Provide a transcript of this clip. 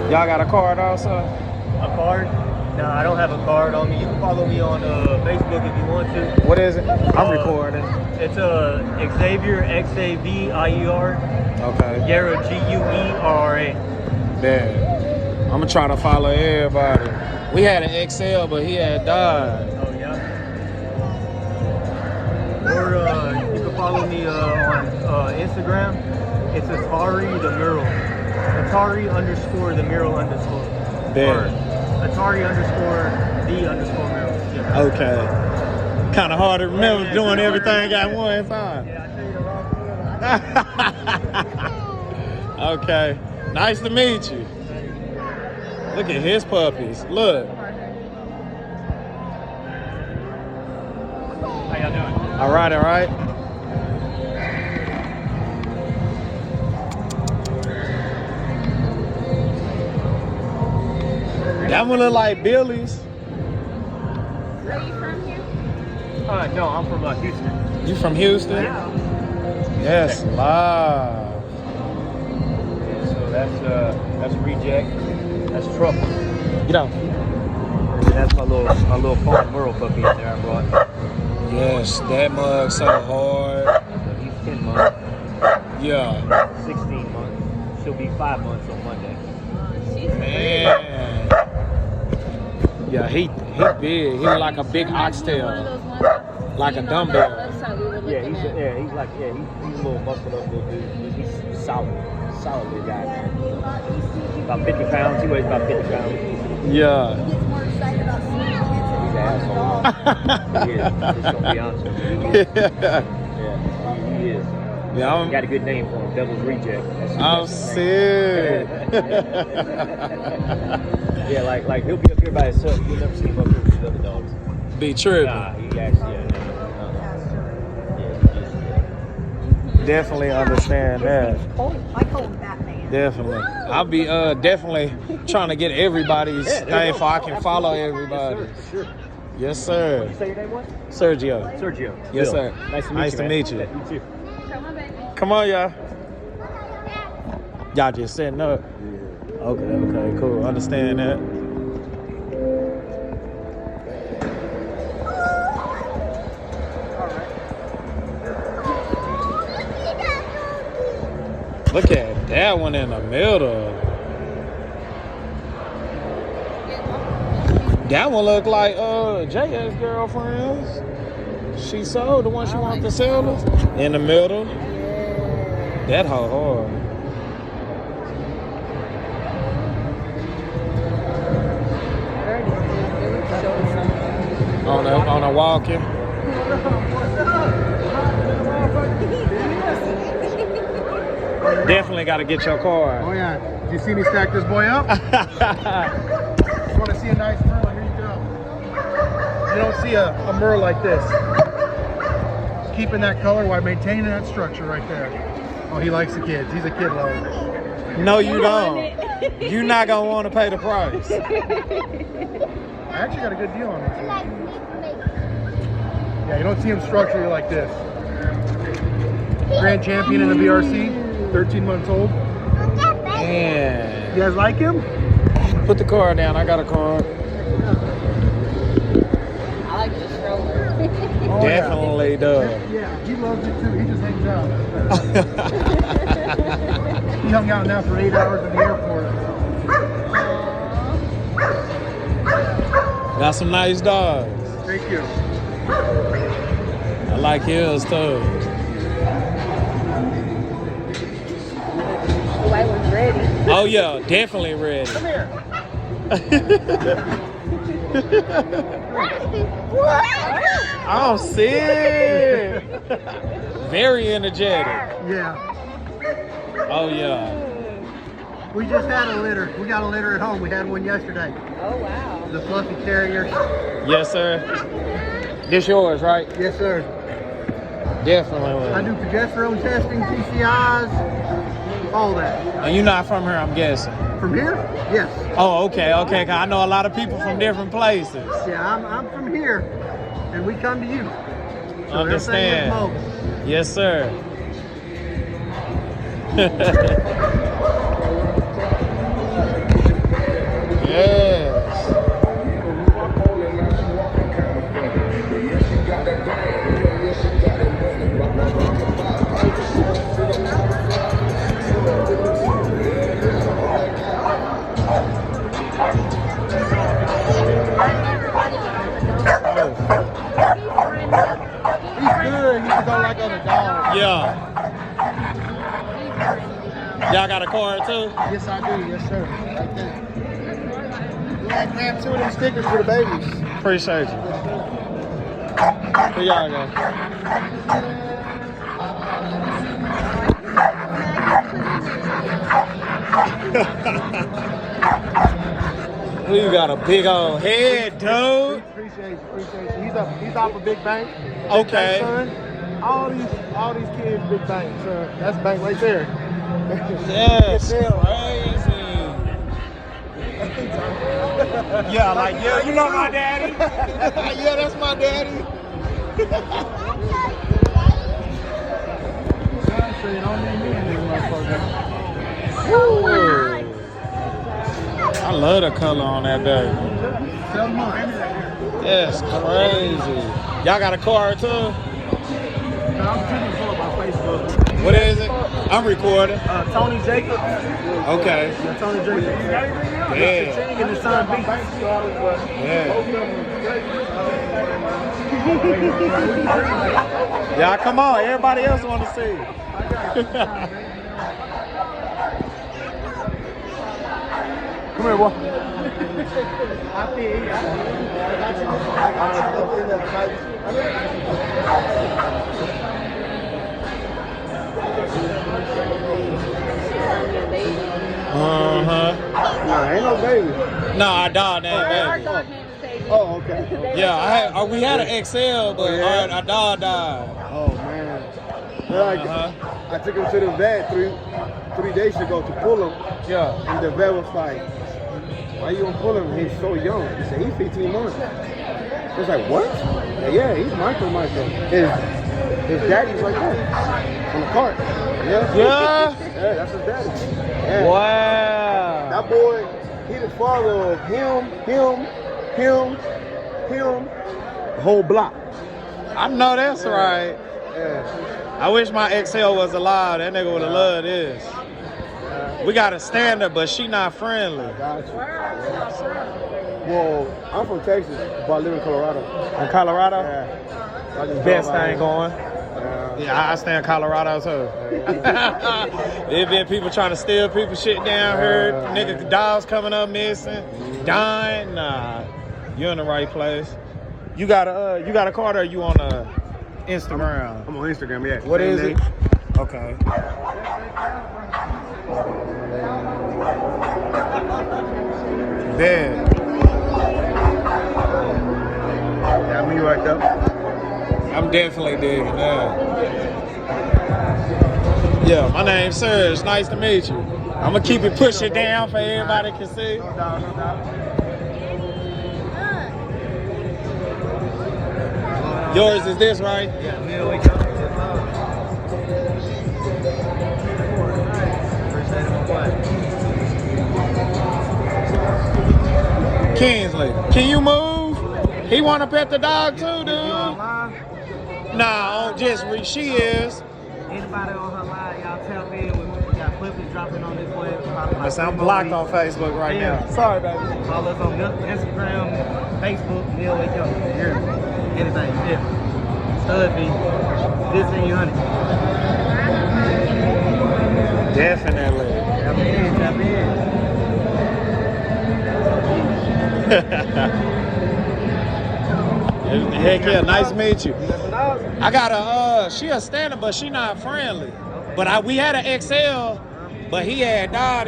Y'all got a card also? A card? No, I don't have a card on me. You can follow me on Facebook if you want to. What is it? I'm recording. It's Xavier, Xavier. Okay. Guerra, Guerra. Bad. I'm gonna try to follow everybody. We had an XL, but he had died. Oh yeah. Or you can follow me on Instagram. It's Atari the Mural. Atari _ the Mural _ Bad. Atari _ the _ mural. Yeah. Okay. Kind of hard to remember doing everything at one time. Yeah, I tell you the wrong thing. Okay. Nice to meet you. Look at his puppies. Look. How y'all doing? All right, all right. That one look like Billy's. Are you from here? No, I'm from Houston. You from Houston? Yeah. Yes, live. Yeah, so that's Reject. That's Truffle. Get out. And that's my little farm Merle puppy in there I brought. Yes, that mug so hard. So he's 10 months. Yeah. 16 months. She'll be 5 months on Monday. Man. Yeah, he big. He like a big oxtail. Like a dumbbell. Yeah, he's a little muscled up little dude. He's solid little guy, man. About 50 pounds. He weighs about 50 pounds. Yeah. He gets more excited about seeing kids. He's an asshole. He is. Just gonna be honest with you. Yeah, he is. Yeah, Got a good name for him, Devil's Reject. I'm sick. Yeah, like he'll be up here by himself. You'll never see him up here with the other dogs. Be tripping. Nah, he actually, Definitely understand that. I call him Batman. Definitely. I'll be definitely trying to get everybody's thing so I can follow everybody. Yes, sir, for sure. Yes, sir. What did you say your name was? Sergio. Sergio. Yes, Bill. sir. Nice to meet you. you. Yeah, you too. Come on, y'all. Y'all just setting up. Okay, cool. Understand that. Look at that one in the middle. That one look like JS girlfriend's. She sold the one she wanted to sell us. In the middle. That hoe hard. On a walking. Definitely got to get your car. Oh yeah. Did you see me stack this boy up? You want to see a nice Merle? Here you go. You don't see a Merle like this. Keeping that color while maintaining that structure right there. Oh, he likes the kids. He's a kid lover. No, you don't. You're not going to want to pay the price. I actually got a good deal on this one. Yeah, you don't see him structurally like this. Grand champion in the BRC, 13 months old. Man. You guys like him? Put the car down. I got a car. I like the stroller. Oh, Definitely does. Yeah, he loves it too. He just hangs out. He hung out now for 8 hours in the airport. Got some nice dogs. Thank you. I like his too. The white one's ready. Oh yeah, definitely ready. Come here. I'm sick. Very energetic. Yeah. Oh yeah. We just had a litter. We got a litter at home. We had one yesterday. Oh, wow. The fluffy terrier. Yes, sir. This yours, right? Yes, sir. Definitely. I do progesterone testing, TCIs, all that. And you're not from here, I'm guessing. From here? Yes. Oh, okay. 'Cause I know a lot of people from different places. Yeah, I'm from here, and we come to you. So Understand. everything is mobile. Yes, sir. Yeah. Y'all got a card too? Yes, I do. Yes, sir. Right there. Yeah, grab 2 of them stickers for the babies. Appreciate you. Here y'all go. You got a big old head, dude. Appreciate you. He's off a Big Bank. Okay. Son. All these kids, Big Bank, son. That's bank right there. Yes, crazy. Yeah, like, yeah, you know my daddy. Yeah, that's my daddy. Woo. I love the color on that baby. That's crazy. Y'all got a card too? What is it? I'm recording. Tony Jacobs. Okay. Yeah, Tony Jacobs. Yeah. Ching and his son B. Yeah. Y'all come on. Everybody else want to see. Come here, boy. Nah, ain't no baby. No, our dog named Our baby. dog name is Baby. Oh, okay. Yeah, we had an XL, but yeah? our dog died. Oh man. Like, I took him to the vet three days ago to pull him, Yeah. and the vet was like, "Why you gonna pull him? He's so young." He said, "He's 15 months." I was like, "What?" Yeah, he's Michael. His daddy's like that on the cart. Yeah. Yeah. Yeah, that's his daddy. Yeah. Wow. That boy, he the father of him, the whole block. I know that's right. Yeah. I wish my XL was alive. That nigga would have loved this. We got a standard, but she not friendly. Got you. Well, I'm from Texas, but I live in Colorado. In Colorado? Yeah. I just Best drove out thing here. going. Yeah, I stay in Colorado too. There been people trying to steal people shit down here. Nigga, dogs coming up missing, dying. Nah, you in the right place. You got a card or you on Instagram? I'm on Instagram, yeah. What Same is name. it? Okay. Bad. Got me right up. I'm definitely digging that. Yeah, my name's Serge. Nice to meet you. I'm gonna keep it pushing down for everybody can see. No doubt. Yours is this, right? Yeah, Neil, wake up. Kinsley, can you move? He want to pet the dog too, dude. Nah, she is. Anybody on her live, y'all tap in. We got clips dropping on this way. I'm blocked on Facebook right now. Sorry, baby. Follow us on Instagram, Facebook, Neil Wake Up. Here, anything, yeah. Stud fee, 1,500. Definitely. Tap in. Heck yeah, nice to meet you. I got she a standard, but she not friendly. But we had an XL, but he had died.